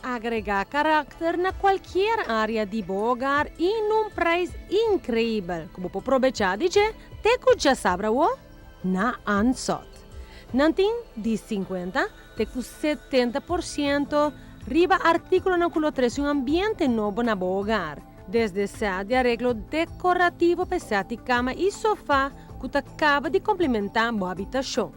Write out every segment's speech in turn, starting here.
agregar carácter na qualquer área de bom hogar e num preço incrível. Como para aproveitar de te já sabe o na Ansot. Nantin de 50 te com 70% riba artículo na culo 3 um ambiente novo na bom hogar. Desde set de arreglo decorativo para de cama e sofá que te acaba de complementar a boa habitação.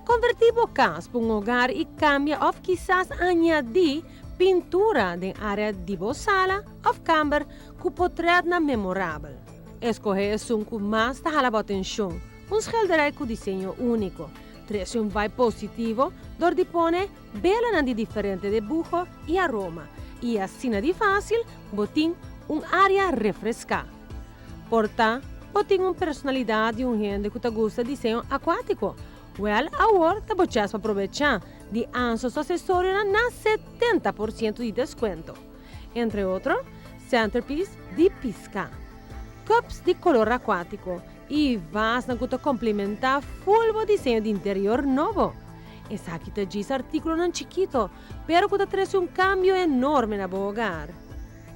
Convertir o casa para um hogar e cambia ou quizás añadir pintura de área de boa sala ou câmara que pode na memorável. Escolher um que mais te jala a atenção, schilderij com desenho único. Traz vibe positivo, onde põe bela de diferente dibujo e aroma. E assim de fácil, botin área refrescada. Porta, botin personalidade e gente que te gosta de desenho aquático. Well, agora te podes aproveitar de ansos acessórios na 70% de desconto. Entre outros, centerpiece de pisca, cups de color aquático e vas na que te complementar full desenho de interior novo. Essa aqui te diz artículo não chiquito, pero que te traz cambio enorme na bom hogar.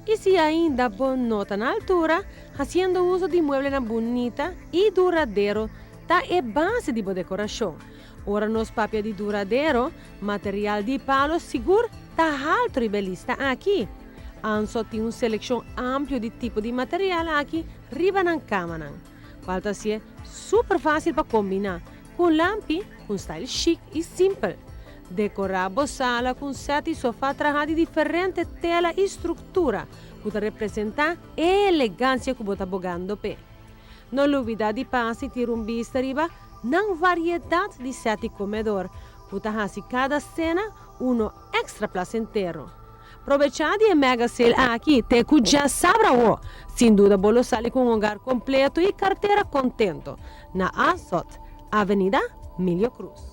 E se ainda bom nota na altura, fazendo uso de mueble na bonita e duradouro, tá é base de boa decoração. Ora nos papel de duradouro, material de palo seguro, tá alto e belista aqui. Anso tem uma seleção ampla de tipo de material aqui, riba na cama. Falta ser super fácil para combinar, com lampi, com style chic e simples. Decorar a sala com sete sofá trajado de diferente tela e estrutura, que representa a elegância que você está bogando pé. Não olvida de passar e ter vista riba na variedade de sete comedor, que está cada cena extra placentero. Aproveitar de mega sale aqui, te já sabe o. Sem dúvida, bolo sale com hogar completo e carteira contento. Na Ansot, Avenida Milio Cruz.